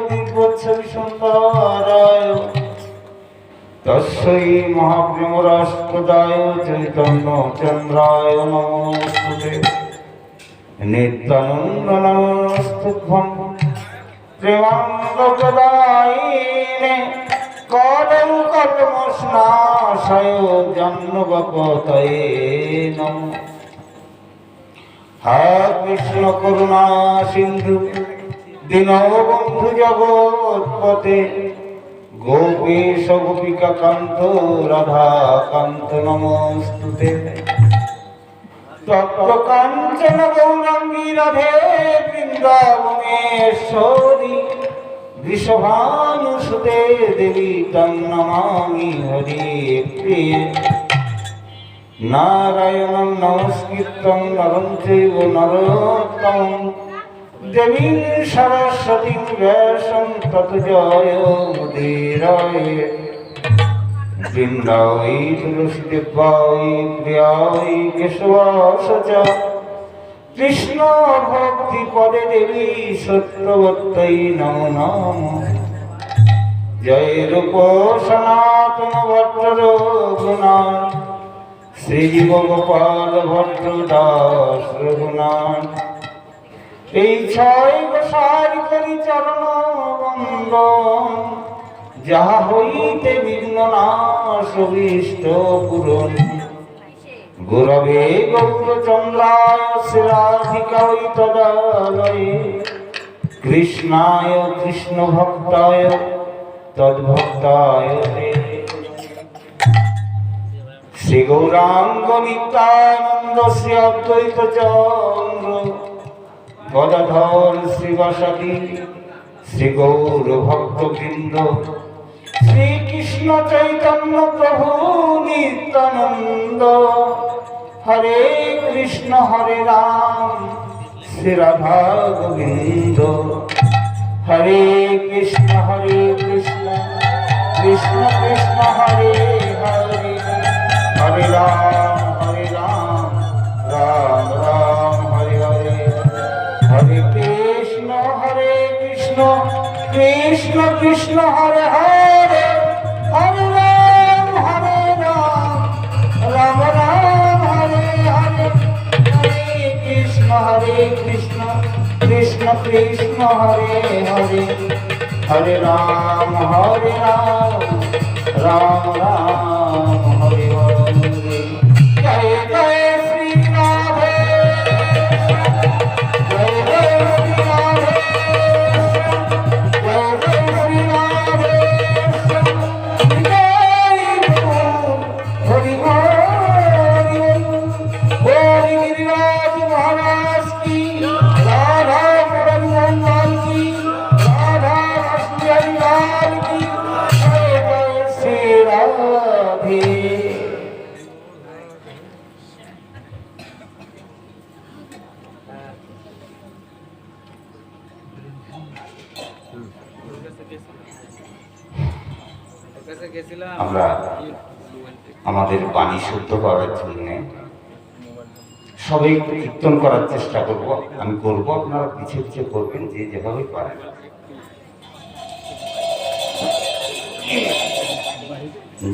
দিব্যচ্ছবি সুন্দরায় তস্मै মহাপ্রেমরাস্পদায় চৈতন্য চন্দ্রায় নমস্তুতে নিত্যানন্দ নমস্তুভ্যং প্রেমানন্দপ্রদায়িনে কলৌ কল্মষনাশায় জন্মগপতয়ে নমঃ। হে কৃষ্ণ করুণা সিন্ধু দীনবন্ধু জগৎপতে গোপীশ গোপিকা কান্ত রাধা কান্ত নমস্তুতে। তপ্ত কাঞ্চন গৌরাঙ্গী রাধে বৃন্দাবনেশ্বরী বৃষভানুসুতে দেবী তং নমামি হরি প্রিয়ে। নারায়ণং নমস্কৃত্যং নরং চৈব নরোত্তমং দেবীং সরস্বতীং ব্যাসং ততো জয়মুদীরয়ে। বৃন্দাবৈ তুলসী দেবায় প্রিয়ায় কেশবাস চ কৃষ্ণ ভক্তি পদে দেবী সত্যবত্যৈ নমো নমঃ। জয় রূপ সনাতন ভট্ট রঘুনাথ শ্রীজীব গোপাল ভট্ট দাস রঘুনাথ। এই ছয় গোসাই করি চরণ বন্দন যাহা হইতে বিঘ্ন নাশ অভীষ্ট পূরণ। গুরবে গৌরচন্দ্রায় শ্রীরাধিকায় তদালয়ে কৃষ্ণায় কৃষ্ণ ভক্তায় তদ্ভক্তায় তে। শ্রী গৌরাঙ্গ নিত্যানন্দ শ্রী অদ্বৈত চন্দ্র গদাধর শ্রীবাসাদি শ্রী গৌর ভক্তবৃন্দ শ্রীকৃষ্ণ চৈতন্য প্রভু নিত্যানন্দ। হরে কৃষ্ণ হরে রাম শ্রী রাধা গোবিন্দ। হরে কৃষ্ণ কৃষ্ণ কৃষ্ণ হরে হরে হরে রাম রাম রাম হরে হরে। হরে কৃষ্ণ কৃষ্ণ কৃষ্ণ হরে হরে হরে রাম রাম রাম হরে হরে। হরে কৃষ্ণ কৃষ্ণ কৃষ্ণ হরে হরে হরে রাম রাম রাম হরে হরে। জয় জয় শ্রী রাধে জয় জয় শ্রী রাধে জয় জয় শ্রী রাধে হরি হরি হরি গিরিরাজ মহারাজ কি রাধা মদন কি রাধা রাসলিলাল কি জয় জয় শ্রী রাধে। আমরা আমাদের বাণী শুদ্ধ করার জন্য সবাই কীর্তন করার চেষ্টা করব। আমি করব, আপনারা পিছিয়ে পিছিয়ে করবেন যে যেভাবে পারেন।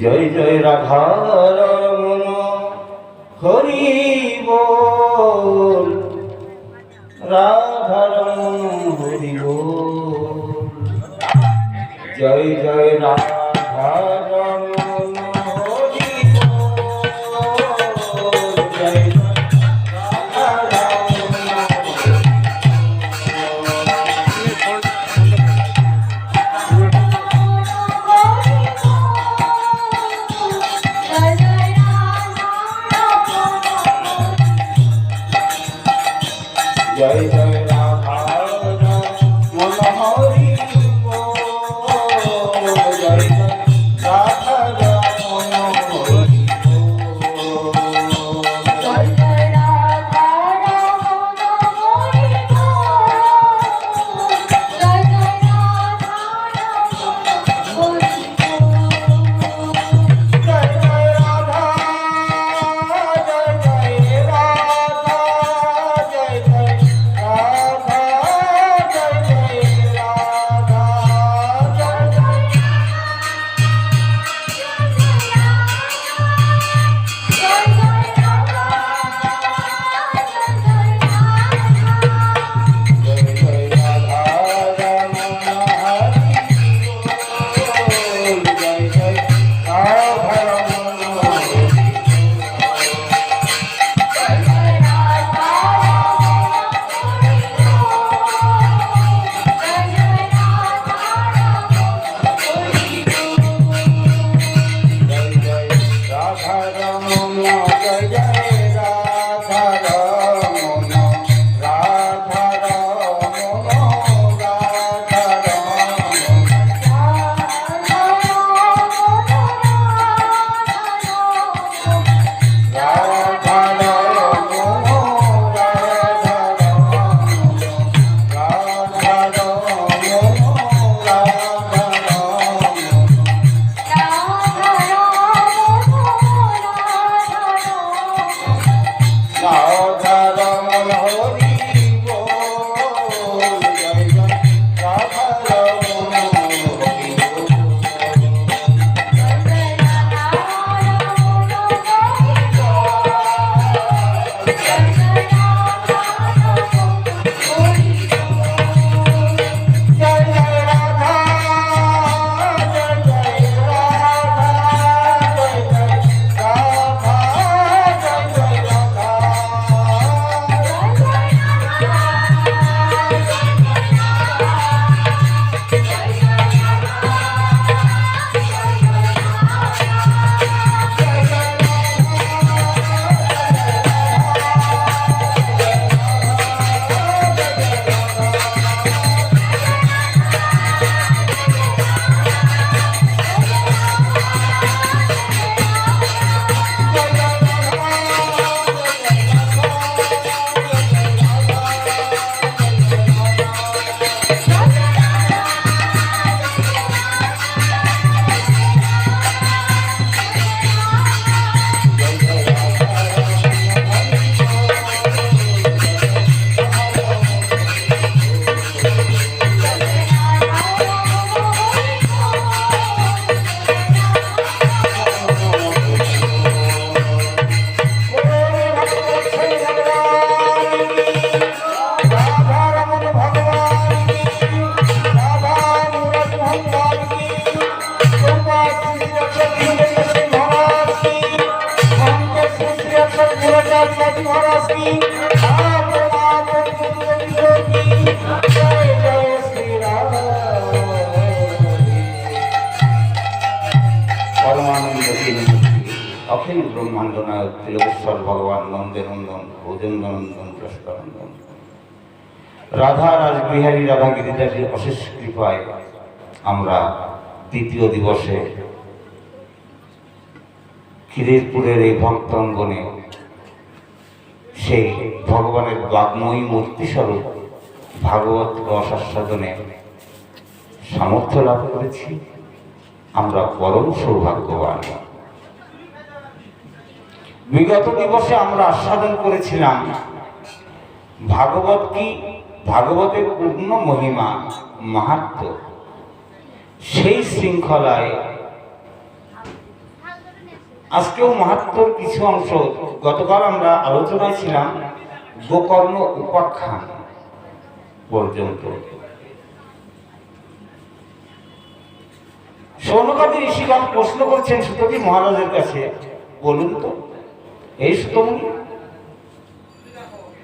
জয় জয় রাধা রমণ হরি বল রাধা রমণ হরি বল। জয় জয় রাধা রমণ হরি বল। জয় রাধা রমণ জয় জয় রাধা রমণ হরি বল। জয় শিবাজী মহারাজ কি, জয় জয় শ্রীরাম। পরমানন্দ অখিল ব্রহ্মাণ্ড নায়ক তিলকেশ্বর ভগবান নন্দে নন্দন ভোজেন্দ্র নন্দন প্রস্তানন্দন রাধা রাসবিহারী রাধা গিরিধারীর অশেষ কৃপায় আমরা দ্বিতীয় দিবসে খিদিরপুরের এই ভক্তাঙ্গনে সেই ভগবানের বাগ্ময়ী মূর্তিস্বরূপ ভাগবত রস আস্বাদনে সামর্থ্য লাভ করেছি। আমরা পরম সৌভাগ্যবান। বিগত দিবসে আমরা আস্বাদন করেছিলাম ভাগবত কি, ভাগবতের পূর্ণ মহিমা মাহাত্ম্য। সেই শৃঙ্খলায় আজকেও মাহাত্ম্যর কিছু অংশ, গতকাল আমরা আলোচনায় ছিলাম গোকর্ণ উপাখ্যান পর্যন্ত। সৌনকাদি ঋষিগণ প্রশ্ন করছেন সুতজি মহারাজের কাছে, বলুন তো এই সুতমুনি,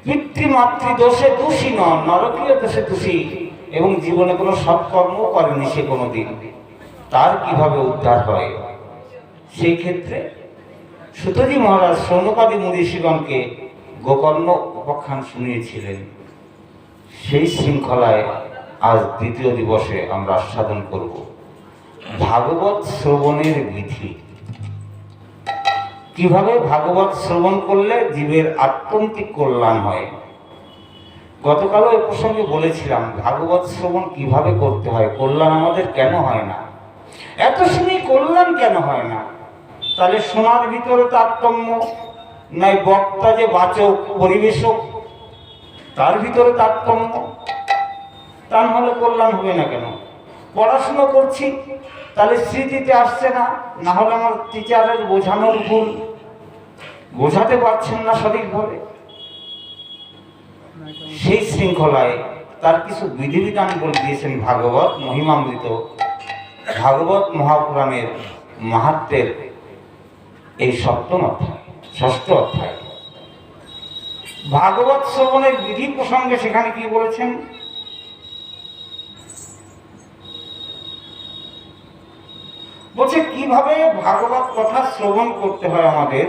পিতৃমাতৃ দোষে দোষী নন, নরকীয় দোষে দোষী এবং জীবনে কোনো সৎকর্ম করেনি সে কোনোদিন, তার কিভাবে উদ্ধার হয়? সেই ক্ষেত্রে সুতজি মহারাজ সৌনকাদি ঋষিগণকে গোকর্ণ উপাখ্যান শুনিয়েছিলেন। সেই শৃঙ্খলায় আজ দ্বিতীয় দিবসে আমরা আস্বাদন করব ভাগবত শ্রবণের বিধি। কিভাবে ভাগবত শ্রবণ করলে জীবের আত্যন্তিক কল্যাণ হয়। গতকালও এ প্রসঙ্গে বলেছিলাম ভাগবত শ্রবণ কিভাবে করতে হয়, কল্যাণ আমাদের কেন হয় না, এত শুনি কল্যাণ কেন হয় না? তাহলে শোনার ভিতরে তারতম্য নাই, বক্তা যে বাচক পরিবেশক তার ভিতরে তারতম্য, তা হলে কল্যাণ হবে না কেন? পড়াশুনো করছি তাহলে স্মৃতিতে আসছে না, না হলে আমার টিচারের বোঝানোর ভুল, বোঝাতে পারছেন না সঠিকভাবে। সেই শৃঙ্খলায় তার কিছু বিধিবিধান বলে দিয়েছেন ভাগবত মহিমামৃত, ভাগবত মহাপুরাণের মাহাত্ম্যের এই সপ্তম অধ্যায়, ষষ্ঠ অধ্যায় ভাগবত শ্রবণের বিধি প্রসঙ্গে। সেখানে কি বলেছেন? বলছে কিভাবে ভাগবত কথা শ্রবণ করতে হয় আমাদের।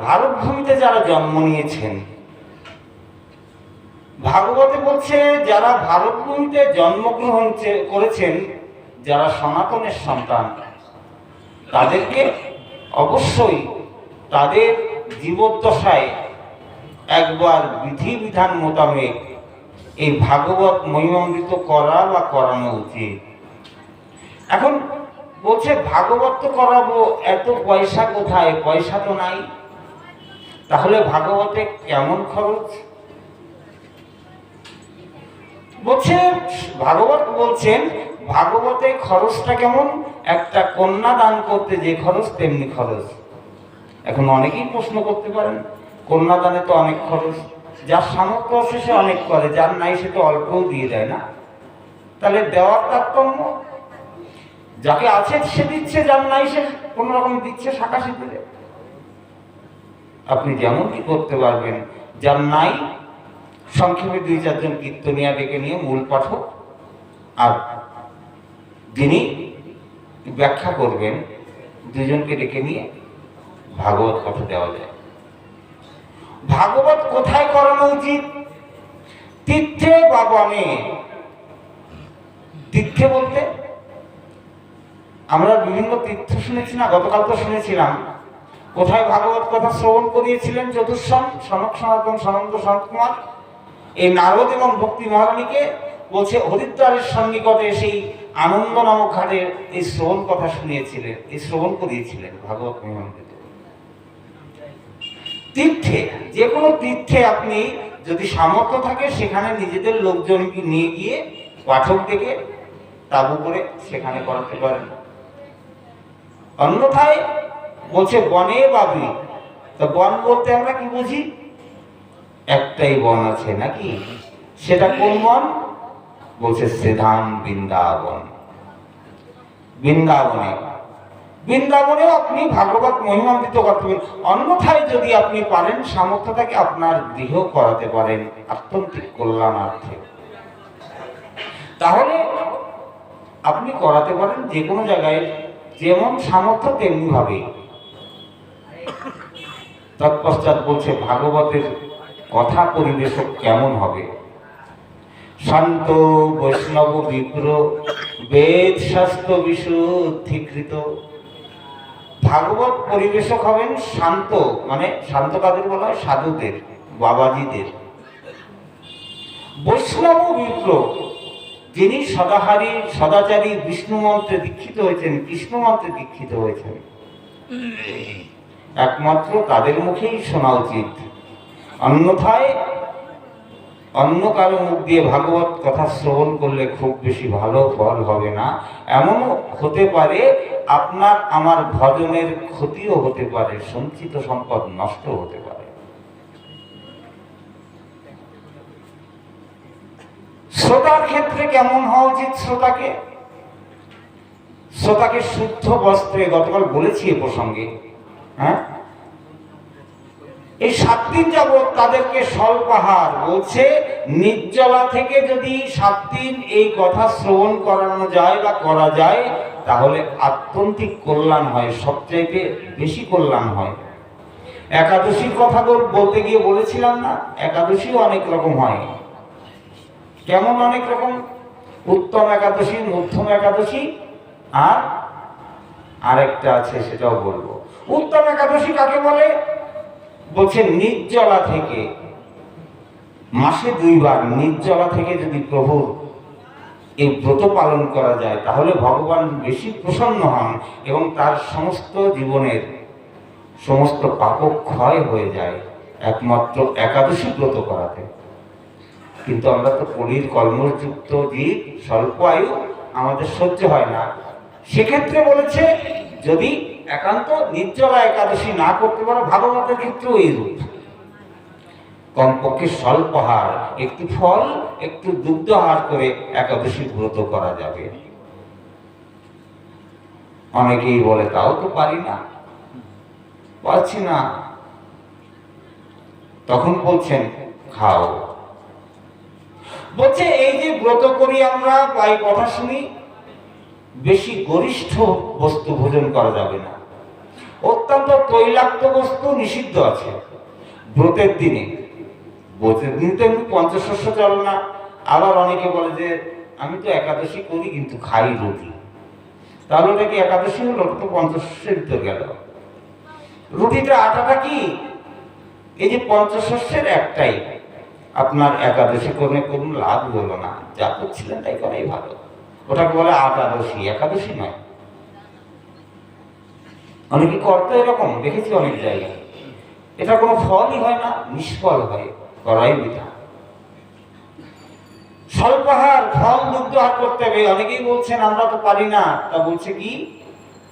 ভারত ভূমিতে যারা জন্ম নিয়েছেন, ভাগবতে বলছে যারা ভারত ভূমিতে জন্মগ্রহণ করেছেন, যারা সনাতনের সন্তান, তাদেরকে অবশ্যই তাদের জীবদ্দশায় একবার বিধিবিধান মোতাবেক এই ভাগবত মহিমামৃত করা বা করানো উচিত। এখন বলছে ভাগবত তো করাবো, এত পয়সা কোথায়? পয়সা তো নাই। তাহলে ভাগবতে কেমন খরচ? বলছে ভাগবত বলছেন ভাগবতে খরচটা কেমন? একটা কন্যা দান করতে যে খরচ তেমনি খরচ। এখন অনেকেই প্রশ্ন করতে পারেন, কন্যা দানে তো অনেক খরচ, যার সামর্থ্য আছে সে অনেক করে, যার নাই সে তো অল্পও দিয়ে দেয় না। তাহলে দেওয়ার তারতম্য, যাকে আছে সে দিচ্ছে, যার নাই সে কোন রকম দিচ্ছে শাখা সিঁদুরে। আপনি যেমন কি করতে পারবেন, যার নাই সংক্ষেপে 2-4 জন কীর্তনিয়া ডেকে নিয়ে মূল পাঠক আর যিনি ব্যাখ্যা করবেন 2 জনকে ডেকে নিয়ে ভাগবত কথা দেওয়া যায়। ভাগবত কোথায় করানো উচিত? তীর্থে বা বনে। তীর্থে বলতে আমরা বিভিন্ন তীর্থ শুনেছি না, গতকাল তো শুনেছিলাম। কোথায় ভাগবত কথা শ্রবণ করিয়েছিলেন চতুর্শন সনক সনাতন সনন্দ সনত কুমার এই নারদ এবং ভক্তি মহারানীকে। বলছে হরিদ্বারের সন্নিকটে সেই আনন্দ নামক ঘাটে এই শ্রবণ কথা শুনিয়েছিলেন, এই শ্রবণ করিয়েছিলেন ভাগবত মহিমামৃত। তীর্থে, যে কোনো তীর্থে আপনি যদি সামর্থ্য থাকে সেখানে নিজেদের লোকজনকে নিয়ে গিয়ে পাঠক থেকে তাবু করে সেখানে করাতে পারেন। অন্যথায় বলছে বনে বাবি, তো বন বলতে আমরা কি বুঝি? একটাই বন আছে নাকি? সেটা কোন বন? বলছে শ্রীধাম বৃন্দাবন। বৃন্দাবনে, বৃন্দাবনেও আপনি ভাগবত মহিমান্বিত করতে পারেন। অন্যথায় যদি আপনি পারেন, সামর্থ্য থাকে, আপনার গৃহ করাতে পারেন আত্যন্তিক কল্যাণার্থে। তাহলে আপনি করাতে পারেন যে কোনো জায়গায়, যেমন সামর্থ্য তেমনি ভাবে। তৎপশ্চাৎ বলছে ভাগবতের কথা পরিবেশক কেমন হবে? শান্ত বৈষ্ণব বিপ্র বেদ শাস্ত্র বিশুদ্ধীকৃত। ভাগবত পরিবেশক হবেন শান্ত, মানে শান্ত কাদের বলা হয়? সাধুদের, বাবাজিদের। বৈষ্ণব বিপ্র, যিনি সদাহারী সদাচারী বিষ্ণু মন্ত্রে দীক্ষিত হয়েছেন, কৃষ্ণ মন্ত্রে দীক্ষিত হয়েছেন, একমাত্র তাদের মুখেই শোনা উচিত। অন্যথায় অন্য কারো মুখ দিয়ে ভাগবত কথা শ্রবণ করলে খুব বেশি ভালো ফল হবে না। এমনও হতে পারে আপনার আমার ভজনের ক্ষতিও হতে পারে, সঞ্চিত সম্পদ নষ্ট হতে পারে। শ্রোতার ক্ষেত্রে কেমন হওয়া উচিত? শ্রোতাকে শুদ্ধ বস্ত্রে, গতকাল বলেছি এ প্রসঙ্গে, হ্যাঁ, এই 7 দিন যাবৎ তাদেরকে স্বল্পাহার বলছে। নির্জলা থেকে যদি 7 দিন এই কথা শ্রবণ করানো যায় বা করা যায়, তাহলে আত্যন্তিক কল্যাণ হয়, সবচাইতে বেশি কল্যাণ হয়। একাদশীর কথা বলতে গিয়ে বলেছিলাম না, একাদশীও অনেক রকম হয়। কেমন অনেক রকম? উত্তম একাদশী, মধ্যম একাদশী, আর আরেকটা আছে, সেটাও বলবো। উত্তম একাদশী কাকে বলে? বলছে নির্জলা থেকে, মাসে 2 বার নির্জলা থেকে যদি প্রভুর এই ব্রত পালন করা যায়, তাহলে ভগবান বেশি প্রসন্ন হন এবং তার সমস্ত জীবনের সমস্ত পাপ ক্ষয় হয়ে যায় একমাত্র একাদশী ব্রত করাতে। কিন্তু আমরা তো কলির কর্মযুক্ত জীব, স্বল্প আয়ু, আমাদের সহ্য হয় না। সেক্ষেত্রে বলেছে যদি একান্ত নির্জলা একাদশী না করতে পারো, ভাগবতের ক্ষেত্রেও এইরূপ, কমপক্ষে স্বল্পাহার, একটু ফল, একটু দুগ্ধ আহার করে একাদশী ব্রত করা যাবে। অনেকেই বলে তাও তো পারি না, পারছি না। তখন বলছেন খাও। বলছে এই যে ব্রত করি আমরা, বা এই কথা শুনি, বেশি গরিষ্ঠ বস্তু ভোজন করা যাবে না। অত্যন্ত তৈলাক্ত বস্তু নিষিদ্ধ আছে ব্রতের দিনে। ব্রতের দিন তো এমনি পঞ্চশস্য চলে না। আবার অনেকে বলে যে আমি তো একাদশী করি কিন্তু খাই রুটি, তাহলে ওটা কি একাদশী হলো? ওটা তো পঞ্চশস্যের ভিতর গেল। রুটিটা, আটাটা কি? এই যে পঞ্চশস্যের একটাই, আপনার একাদশী করে কোনো লাভ হলো না, যা করছিলেন তাই করাই ভালো। ওটাকে বলে একাদশী, একাদশী নয়। অনেকে করতে এরকম দেখেছি অনেক জায়গায়, এটা কোনো ফলই হয় না, নিষ্ফল হয়, করাই বৃথা। স্বল্পাহার, ফল দুগ্ধ আহার করতে হবে। অনেকেই বলছেন আমরা তো পারি না, তা বলছে কি,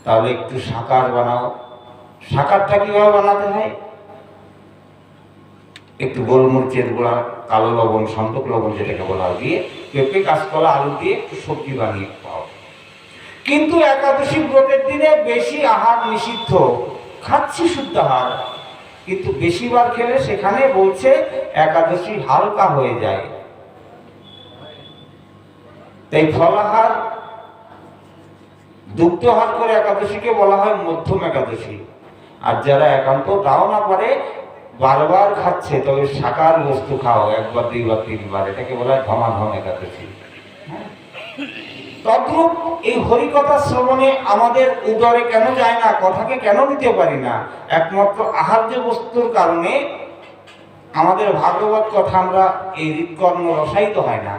তাহলে একটু সাকার বানাও। সাকারটা কিভাবে বানাতে হয়? একটু গোলমরিচের গুঁড়া, কালো লবণ, সন্দক লবণ যেটাকে বলা হয়, দিয়ে পেঁপে, কাঁচকলা, আলু দিয়ে একটু সবজি বানিয়ে খাও। কিন্তু একাদশী ব্রতের দিনে বেশি আহার নিষিদ্ধ। খাচ্ছি শুদ্ধ আহার, কিন্তু বেশিবার খেলে সেখানে বলছে একাদশী হালকা হয়ে যায়। তাই ফলাহার, দুগ্ধ আহার করে একাদশীকে বলা হয় মধ্যম একাদশী। আর যারা একান্ত তাও না পারে, বারবার খাচ্ছে, তবে সাকার বস্তু খাও, 1 বার 2 বার 3 বার, এটাকে বলা হয় ধমাধম একাদশী। তদ্রূপ এই হরিকথা শ্রবণে আমাদের উদরে কেন যায় না, কথাকে কেন নিতে পারি না? একমাত্র আহার্য বস্তুর কারণে আমাদের ভাগবত কথা আমরা এই হৃৎকর্ণ রসায়িত হয় না,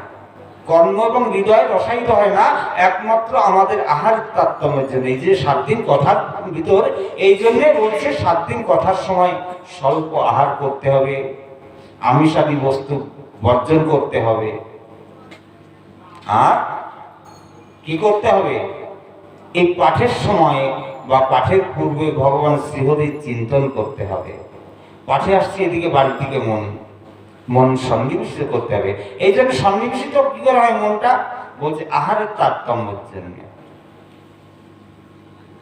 কর্ণ এবং হৃদয় রসায়িত হয় না, একমাত্র আমাদের আহার তারতম্যের জন্য। এই যে 7 দিন কথার ভিতর, এই জন্যে বলছে 7 দিন কথার সময় স্বল্প আহার করতে হবে, আমিষাদি বস্তু বর্জন করতে হবে। আর কি করতে হবে? এই পাঠের সময় বা পাঠের পূর্বে ভগবান শ্রীহরির চিন্তন করতে হবে। পাঠে আসছে এদিকে বাড়ির দিকে মন সন্নিবেশিত করতে হবে। এই জন্য সন্নিবেশিত কি করে হয় মনটা? বলছে আহারের তারতম্যের জন্য।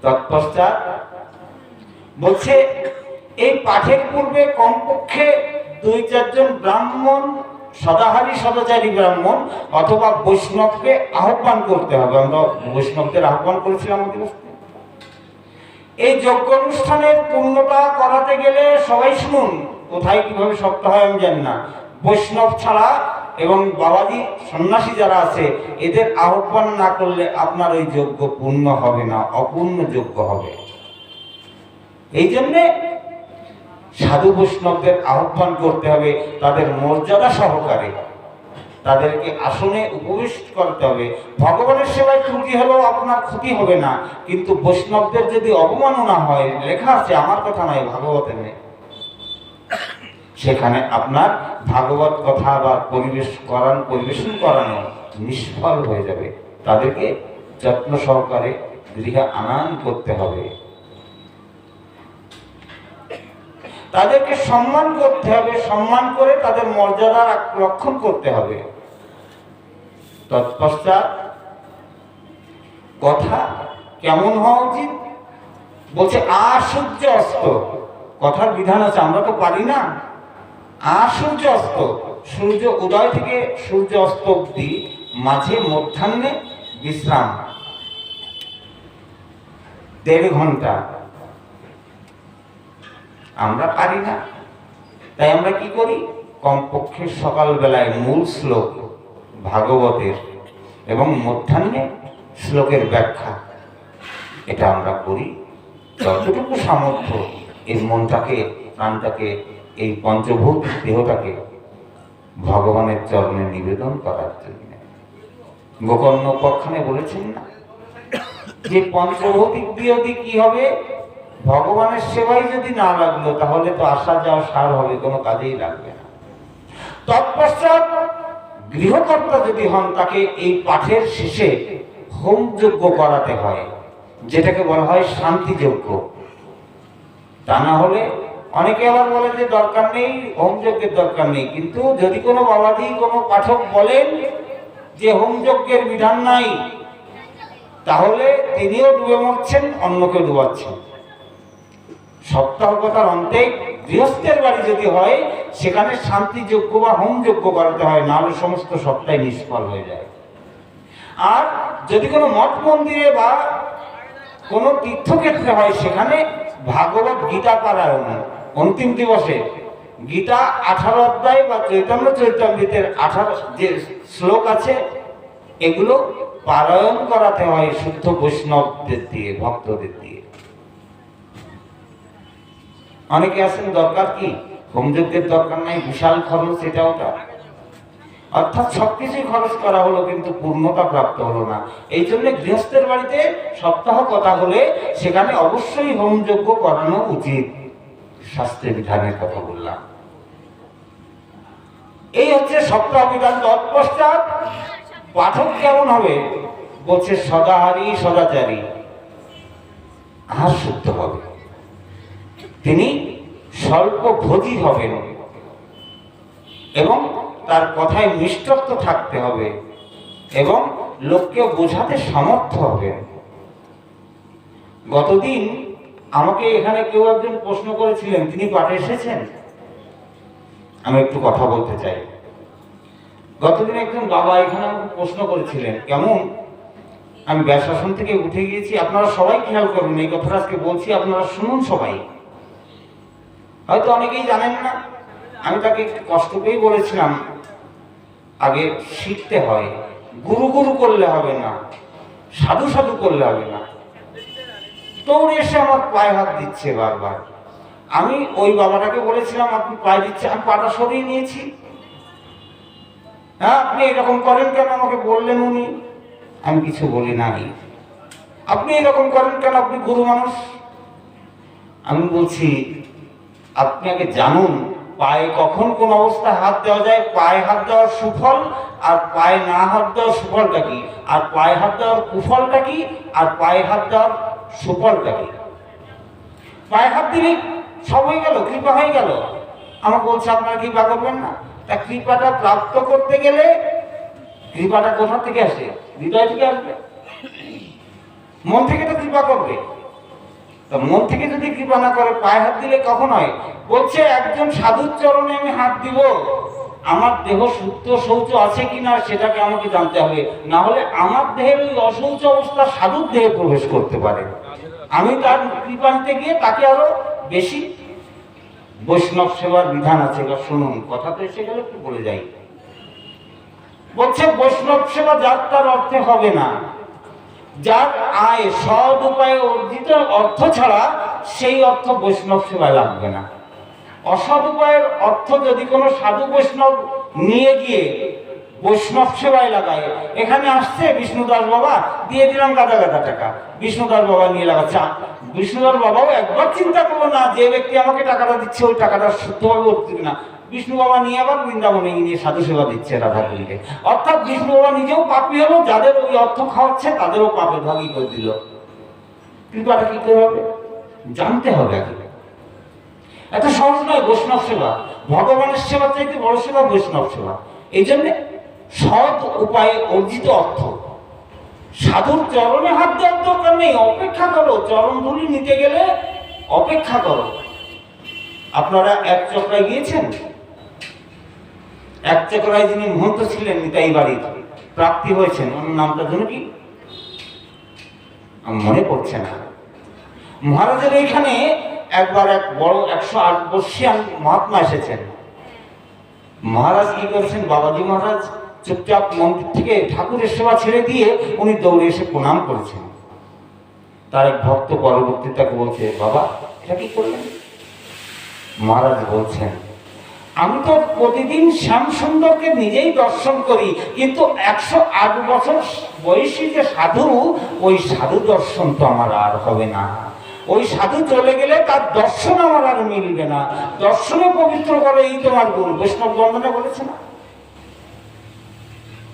তৎপশ্চাৎ বলছে এই পাঠের পূর্বে কমপক্ষে 2-4 জন ব্রাহ্মণ, সদাহারী সদাচারী ব্রাহ্মণ অথবা বৈষ্ণবকে আহ্বান করতে হবে। আমরা বৈষ্ণবদের আহ্বান করেছিলাম অধিবেশনে। এই যজ্ঞ অনুষ্ঠানের পূর্ণতা করাতে গেলে সবাই শুনুন, কোথায় কিভাবে শক্ত হয় আমি জানি না, বৈষ্ণব ছাড়া এবং বাবাজি সন্ন্যাসী যারা আছে এদের আহ্বান না করলে আপনার ওই যজ্ঞ পূর্ণ হবে না, অপূর্ণ যজ্ঞ হবে। এই জন্যে সাধু বৈষ্ণবদের আহ্বান করতে হবে, তাদের মর্যাদা সহকারে তাদেরকে আসনে উপবিষ্ট করতে হবে। ভগবানের সেবায় ত্রুটি হলেও আপনার ক্ষতি হবে না, কিন্তু বৈষ্ণবদের যদি অবমাননা হয়, লেখা আছে, আমার কথা নয়, ভাগবতে নেই, সেখানে আপনার ভাগবত কথা বা পরিবেশন করানো নিষ্ফল হয়ে যাবে। তাদেরকে যত্ন সহকারে গৃহে আনয়ন করতে হবে, তাদেরকে সম্মান করতে হবে, সম্মান করে তাদের মর্যাদা রক্ষণ করতে হবে। তৎপশ্চাৎ কথা কেমন হওয়া উচিত? বলছে আসূর্য অস্ত। কথার বিধান আছে, আমরা তো পারি না। আসূর্য অস্ত, সূর্য উদয় থেকে সূর্য অস্ত অব্দি মাঝে মধ্যাহ্নে বিশ্রাম 1.5 ঘন্টা। আমরা পারি না, তাই আমরা কি করি? কমপক্ষে সকালবেলায় মূল শ্লোক ভাগবতের এবং মধ্যাহ্নে শ্লোকের ব্যাখ্যা, এটা আমরা করি। যতটুকু সামর্থ্য এই মনটাকে, প্রাণটাকে, এই পঞ্চভূত দেহটাকে ভগবানের চরণে নিবেদন করার জন্য। গোকর্ণ উপাখ্যানে বলেছেন না যে পঞ্চভৌতিক বিয়োগী কি হবে? ভগবানের সেবাই যদি না লাগলো তাহলে তো আসা যাওয়া সার হবে, কোনো কাজেই লাগবে না। তৎপশ্চাৎ গৃহকর্তা যদি হন, তাকে এই পাঠের শেষে হোম যজ্ঞ করাতে হয়, যেটাকে বলা হয় শান্তি যজ্ঞ। তা না হলে অনেকে আবার বলে যে দরকার নেই, হোম যজ্ঞের দরকার নেই। কিন্তু যদি কোনো বাবাজি, কোনো পাঠক বলেন যে হোম যজ্ঞের বিধান নাই, তাহলে তিনিও ডুবে মরছেন, অন্যকে ডুবাচ্ছেন। সপ্তাহ কথার অন্তে গৃহস্থের বাড়ি যদি হয়, সেখানে শান্তি যজ্ঞ বা হোম যজ্ঞ করাতে হয়, নাহলে সমস্ত সপ্তাহে নিষ্ফল হয়ে যায়। আর যদি কোনো মঠ মন্দিরে বা কোনো তীর্থক্ষেত্রে হয়, সেখানে ভাগবত গীতা পারায়ণ অন্তিম দিবসে গীতা 18 অধ্যায় বা চৈতন্য চরিতামৃতের 18 যে শ্লোক আছে, এগুলো পারায়ণ করাতে হয় শুদ্ধ বৈষ্ণবদের দিয়ে, ভক্তদের দিয়ে। অনেকে আছেন দরকার কি, হোমযজ্ঞের দরকার নাই, বিশাল খরচ, এটা ওটা, অর্থাৎ সবকিছুই খরচ করা হলো কিন্তু পূর্ণতা প্রাপ্ত হলো না। এই জন্য গৃহস্থের বাড়িতে সপ্তাহ কথা হলে সেখানে অবশ্যই হোমযজ্ঞ করানো উচিত, শাস্ত্রের বিধানের কথা বললাম। এই হচ্ছে সপ্তাহ বিধান। তৎপশ্চাৎ পাঠক কেমন হবে? বলছে সদাহারী সদাচারী, আহার শুদ্ধ হবে, তিনি স্বল্প ভোজী হবেন এবং তার কথায় মিষ্টত্ব থাকতে হবে এবং লোককে বোঝাতে সমর্থ হবেন। গতদিন আমাকে এখানে কেউ একজন প্রশ্ন করেছিলেন, তিনি পাঠে এসেছেন, আমি একটু কথা বলতে চাই। গতদিন একজন বাবা এখানে আমাকে প্রশ্ন করেছিলেন, কেমন? আমি ব্যাসাসন থেকে উঠে গিয়েছি, আপনারা সবাই খেয়াল করবেন, এই কথাটা আজকে বলছি, আপনারা শুনুন সবাই, হয়তো অনেকেই জানেন না। আমি তাকে একটু কষ্ট পেয়ে বলেছিলাম, আগে শিখতে হয়, গুরু গুরু করলে হবে না, সাধু সাধু করলে হবে না। দৌড়ে এসে আমার পায়ে হাত দিচ্ছে বারবার। আমি ওই বাবাটাকে বলেছিলাম, আপনি পায়ে দিচ্ছে, আমি পাটা সরিয়ে নিয়েছি। হ্যাঁ, আপনি এরকম করেন কেন? আমাকে বললেন উনি, আমি কিছু বলি নাই। আপনি এরকম করেন কেন? আপনি গুরু মানুষ। আমি বলছি, আপনি আগে জানুন পায়ে কখন কোন অবস্থায় হাত দেওয়া যায়, পায়ে হাত দেওয়ার সুফল আর পায়ে না হাত দেওয়ার সুফলটা কি, আর পায়ে হাত দেওয়ার কুফলটা কি, আর পায়ে হাত দেওয়ার সুফলটা কি। পায়ে হাত দিলেই সব হয়ে গেল, কৃপা হয়ে গেল। আমাকে বলছে আপনারা কৃপা করবেন না। তা কৃপাটা প্রাপ্ত করতে গেলে কৃপাটা কোথা থেকে আসে? হৃদয় থেকে আসবে, মন থেকে তো কৃপা করবে। তা মন থেকে যদি কৃপা না করে পায়ে হাত দিলে কখন হয়? বলছে একজন সাধুর চরণে আমি হাত দিব, আমার দেহ শুদ্ধ শৌচ আছে কিনা সেটাকে আমাকে জানতে হবে, না হলে আমার দেহের ওই অশৌচ অবস্থা সাধুর দেহে প্রবেশ করতে পারে। আমি তার কৃপা নিতে গিয়ে তাকে আরো বেশি। বৈষ্ণব সেবার বিধান আছে, এবার শুনুন, কথা তো এসে গেলে একটু বলে যাই। বলছে বৈষ্ণব সেবা যার তার অর্থে হবে না, যার আয় সৎ উপায়ে অর্জিত অর্থ ছাড়া সেই অর্থ বৈষ্ণব সেবায় লাগবে না। অসৎ উপায়ের অর্থ যদি কোনো সাধু বৈষ্ণব নিয়ে গিয়ে বৈষ্ণব সেবায় লাগায়, এখানে আসছে বিষ্ণুদাস বাবা, দিয়ে দিলাম গাদা গাদা টাকা, বিষ্ণুদাস বাবা নিয়ে লাগাচ্ছে। বিষ্ণুদাস বাবাও একবার চিন্তা করলো না যে ব্যক্তি আমাকে টাকাটা দিচ্ছে ওই টাকাটা শুদ্ধভাবে উঠছে কিনা। বিষ্ণু বাবা নিয়ে আবার বৃন্দাবনে নিয়ে সাধু সেবা দিচ্ছে রাধাকুণ্ডে। অর্থাৎ বিষ্ণু বাবা নিজেও পাপী হলো, যাদের ওই অর্থ খাওয়াচ্ছে তাদেরও পাপের ভাগই করে দিল। কৃপাটা কি করে হবে? জানতে হবে আগে। এত সহজ নয় বৈষ্ণব সেবা। ভগবানের সেবা চাইতে বড় সেবা বৈষ্ণব সেবা। এই জন্যে সৎ উপায়ে অর্জিত অর্থ, সাধুর চরণে হাত দেওয়ার দরকার নেই, অপেক্ষা করো। চরণ ধুলি নিতে গেলে অপেক্ষা করো। আপনারা এক চক্রায় গিয়েছেন? এক চক্রায় যিনি মহন্ত ছিলেন নিতাই বাড়ির প্রাপ্তি হয়েছেন, ওনার নামটা যেন কি মনে পড়ছে না। মহারাজের এখানে একবার এক বড় 108 বর্ষীয় মহাত্মা এসেছেন। মহারাজ কি করেছেন, বাবাজি মহারাজ চুপচাপ মন্দির থেকে ঠাকুরের সেবা ছেড়ে দিয়ে উনি দৌড়ে এসে প্রণাম করেছেন। তার এক ভক্ত পরবর্তী তাকে বলছে, বাবা এটা কি করলেন? মহারাজ বলছেন, আমি তো প্রতিদিন শ্যাম সুন্দরকে নিজেই দর্শন করি, কিন্তু 108 বছর বয়সী যে সাধু, ওই সাধু দর্শন তো আমার আর হবে না। ওই সাধু চলে গেলে তার দর্শন আমার আর মিলবে না। দর্শনে পবিত্র করে এই তোমার গুণ। বৈষ্ণব বন্দনা বলেছে না,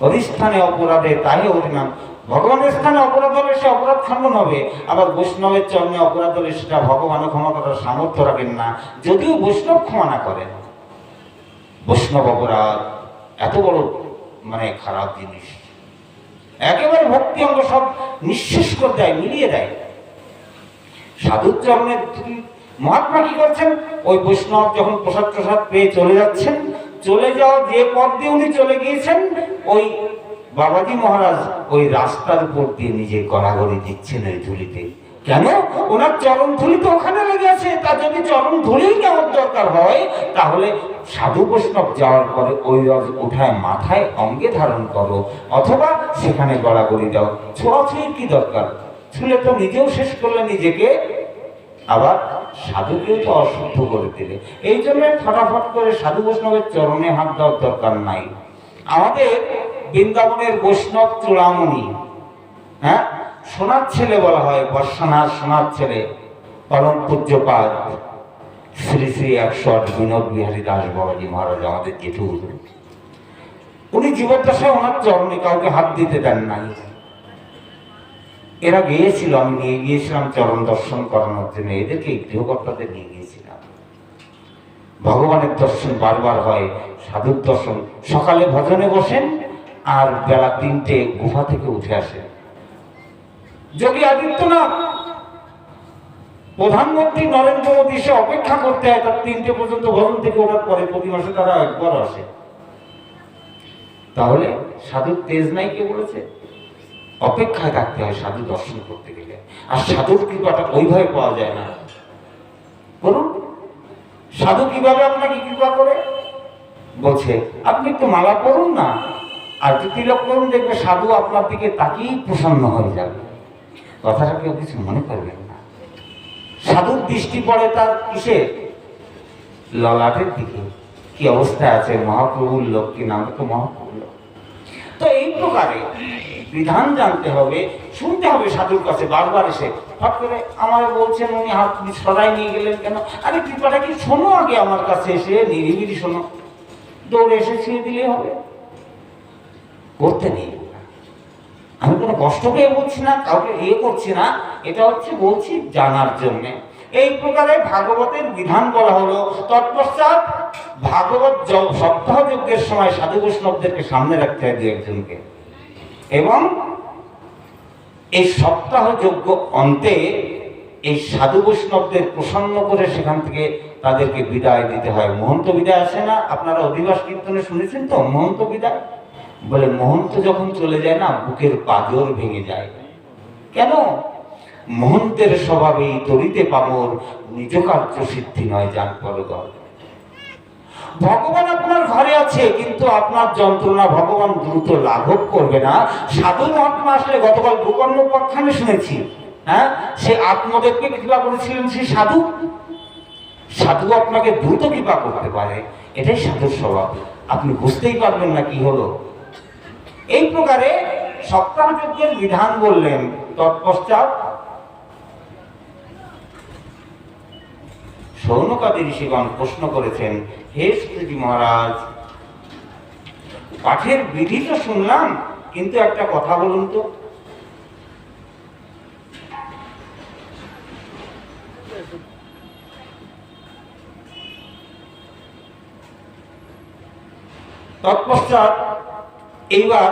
হরিস্থানে অপরাধে তাই হরিনাম। ভগবানের স্থানে অপরাধ হলে সে অপরাধ খণ্ডন হবে, আবার বৈষ্ণবের চরণে অপরাধ হলে সেটা ভগবানও ক্ষমা করার সামর্থ্য রাখেন না, যদিও বৈষ্ণব ক্ষমা না করেন। বৈষ্ণব অপরাধ এত বড় খারাপ জিনিস, একেবারে ভক্তি অঙ্গ সব নিঃশেষ করে দেয়, মিলিয়ে দেয়। সাধুর চরণে মহাত্মা কি করছেন, ওই বৈষ্ণব যখন প্রসাদ প্রসাদ পেয়ে চলে যাচ্ছেন, চলে যাওয়া যে পথ দিয়ে উনি চলে গিয়েছেন, ওই বাবাজি মহারাজ ওই রাস্তার উপর দিয়ে নিজে গড়াগড়ি দিচ্ছেন ওই ধুলিতে। কেন? ওনার চরণ ধুলি তো ওখানে লেগে আছে। তা যদি চরণ ধুলি নেওয়ার দরকার হয়, তাহলে সাধু বৈষ্ণব যাওয়ার পরে ওই রস উঠায় মাথায় অঙ্গে ধারণ করো, অথবা সেখানে গড়াগড়ি দাও। ছোঁয়াছুঁয়ির কি দরকার? ছুলে তো নিজেও শেষ করলে নিজেকে, আবার সাধুকেও তো অশুদ্ধ করে দিলে। এই জন্য ফটাফট করে সাধু বৈষ্ণবের চরণে হাত দেওয়ার দরকার নাই। আমাদের বৃন্দাবনের বৈষ্ণব চূড়ামণি, হ্যাঁ, সোনার ছেলে বলা হয়, বর্ষানার সোনার ছেলে, পরম পূজ্যপাদ শ্রী শ্রী 108 বিনোদ বিহারী দাস বাবাজি মহারাজ, আমাদের জেঠু। উনি জীবদ্দশায় ওনার চরণে কাউকে হাত দিতে দেন নাই। এরা গিয়েছিল, আমি নিয়ে গিয়েছিলাম চরণ দর্শন করানোর জন্য। এদেরকে গৃহকর্তাদের নিয়ে গিয়েছিলাম। ভগবানের দর্শন বারবার হয়, সাধুর দর্শন। সকালে ভজনে বসেন আর বেলা 3টে গুহা থেকে উঠে আসেন। যোগী আদিত্যনাথ, প্রধানমন্ত্রী নরেন্দ্র মোদী, সে অপেক্ষা করতে হয় তার 3টে পর্যন্ত ভজন থেকে ওঠার পরে। প্রতি মাসে তারা একবার আসে। তাহলে সাধুর তেজ নাই কে বলেছে? অপেক্ষায় থাকতে হয় সাধু দর্শন করতে গেলে। আর সাধুর কৃপাটা ওইভাবে পাওয়া যায় না। বলুন, সাধু কিভাবে আপনাকে কৃপা করে? বলছে আপনি একটু মালা পড়ুন না, আর একটু তিলক করুন, দেখবে সাধু আপনার দিকে তাকিয়েই প্রসন্ন হয়ে যাবে। কথাটা কেউ কিছু মনে করবেন না। সাধুর দৃষ্টি পড়ে তার কিসে? ললাটের দিকে। কি অবস্থায় আছে মহাপ্রভুর লোক, কি নাম তো মহাপ্রভুর লোক। তো এই প্রকারে বিধান জানতে হবে, শুনতে হবে সাধুর কাছে বারবার এসে। হঠাৎ করে আমার বলছেন উনি হাত সরাই নিয়ে গেলেন কেন? আরে কৃপাটা কি শোনো আগে, আমার কাছে এসে নিরিবিলি শোনো, দৌড়ে এসে ছিঁড়ে দিলে হবে? করতে নেই। আমি কোনো কষ্ট পেয়ে বলছি না, কাউকে করছি না, এটা হচ্ছে বলছি জানার জন্যে। এই প্রকারে ভাগবতের বিধান বলা হলো। তৎপশ্চাৎ ভাগবত সপ্তাহ যজ্ঞের সময় সাধু বৈষ্ণবদেরকে সামনে রাখতে হয় দু একজনকে, এবং এই সপ্তাহ যজ্ঞ অন্তে এই সাধু বৈষ্ণবদের প্রসন্ন করে সেখান থেকে তাদেরকে বিদায় দিতে হয়। মহন্ত বিদায় আসে না, আপনারা অধিবাস কীর্তনে শুনেছেন তো, মহন্ত বিদায় বলে। মহন্ত যখন চলে যায় না, বুকের পাঁজর ভেঙে যায়। কেন? মহন্তের স্বভাবেই তরিতে পামর, নিজ কার্য সিদ্ধি নয় জান পরদল। ভগবান আপনার ঘরে আছে, কিন্তু আপনার যন্ত্রণা ভগবান দ্রুত লাঘব করবে না। সাধু মহাত্মা আসলে, গতকাল গোকর্ণ উপাখ্যানে শুনেছি, হ্যাঁ, সে আত্মদেবকে কৃপা করেছিলেন সেই সাধু। সাধু আপনাকে দ্রুত কৃপা করতে পারে, এটাই সাধুর স্বভাব। আপনি বুঝতেই পারবেন না কি হলো। এই প্রকারে সপ্তাহ যজ্ঞের বিধান বললেন। তৎপশ্চাৎ শৌনকাদি ঋষিগণ প্রশ্ন করেছেন, হে শ্রীজি মহারাজ, পাঠের বিধি তো শুনলাম, কিন্তু একটা কথা বলুন তো, তৎপশ্চাৎ এইবার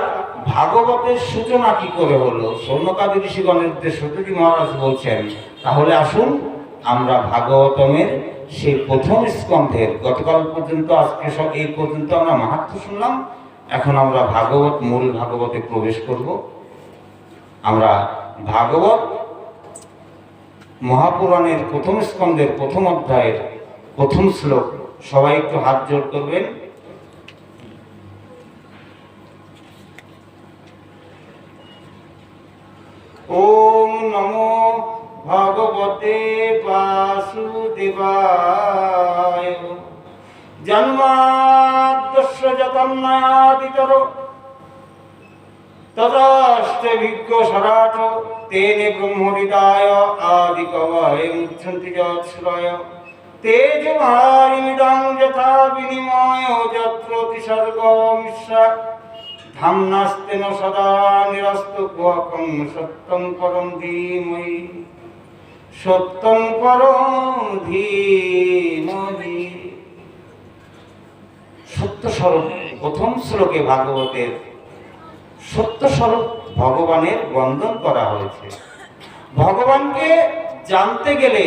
ভাগবতের সূচনা কি করে হলো? শৌনকাদি ঋষিগণের উদ্দেশ্যে শ্রীজি মহারাজ বলছেন, তাহলে আসুন আমরা ভাগবতমের সেই প্রথম স্কন্ধের, গতকাল পর্যন্ত আজকে সব এই পর্যন্ত আমরা মাহাত্ম্য শুনলাম, এখন আমরা ভাগবত, মূল ভাগবতে প্রবেশ করব। আমরা ভাগবত মহাপুরাণের প্রথম স্কন্ধের প্রথম অধ্যায়ের প্রথম শ্লোক, সবাই একটু হাত জোড় করবেন। ওম নমো ভগবতে বাসুদেবায়। জন্মাদ্যস্য যতন্মাদিতর তদাস্তে বিজ্ঞ সরাট, তেনে ব্রহ্মবিদায় আদি কবয়ে মুচ্ছন্তি যৎশ্রয়। তেজমারিমিদং যথা বিনিময় যত্র তিসর্গ মিশ্রা। ধাম্নাস্তেন সদা নিরস্তকং সত্যং পরম ধীমহি, সত্যং পরম ধীমহি। সত্য স্বরূপ প্রথম শ্লোকে ভাগবতের সত্য স্বরূপ ভগবানের বন্দন করা হয়েছে। ভগবানকে জানতে গেলে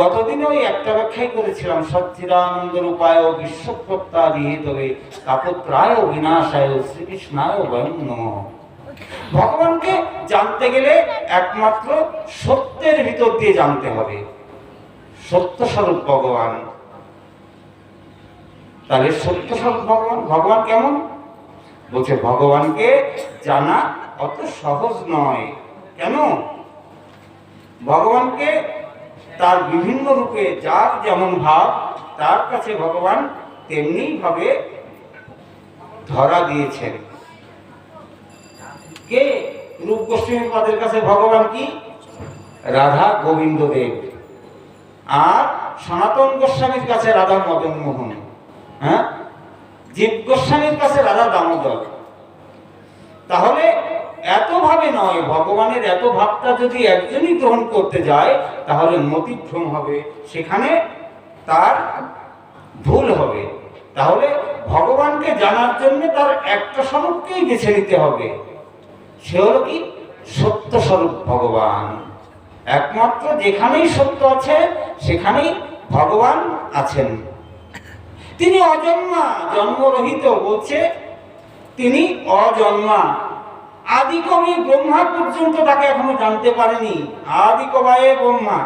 গতদিন ওই একটা ব্যাখ্যাই করেছিলাম, সচ্চিদানন্দ রূপায় বিশ্বপ্রত্যাদিহেতবে তাপত্রায় বিনাশায় শ্রীকৃষ্ণায় বয়ং নমঃ। ভগবানকে জানতে গেলে একমাত্র সত্যের ভিতর দিয়ে জানতে হবে, সত্য স্বরূপ ভগবান। তাহলে সত্য স্বরূপ ভগবান, ভগবান কেমন? বলছে ভগবানকে জানা অত সহজ নয়। কেন? ভগবানকে তার বিভিন্ন রূপে যার যেমন ভাব, তার কাছে ভগবান তেমনি ভাবে ধরা দিয়েছেন। কে? রূপ গোস্বামী পাদের কাছে ভগবান কি? রাধা গোবিন্দ দেব। আর সনাতন গোস্বামীর কাছে রাধা মদন মোহন, হ্যাঁ, জীব গোস্বামীর কাছে রাধা দামোদর। তাহলে এত ভাবে নয়, ভগবানের এত ভাবটা যদি একজনই গ্রহণ করতে যায় তাহলে মতিভ্রম হবে, সেখানে তার ভুল হবে। তাহলে ভগবানকে জানার জন্য তার একটা স্বরূপকেই বেছে নিতে হবে, সে হলো কি? সত্য স্বরূপ ভগবান। একমাত্র যেখানেই সত্য আছে সেখানেই ভগবান আছেন। তিনি অজন্মা, জন্মরহিত। বলছে তিনি অজন্মা। আদি কবি ব্রহ্মা পর্যন্ত তাকে এখনো জানতে পারেনি। আদি কবায়ে ব্রহ্মা।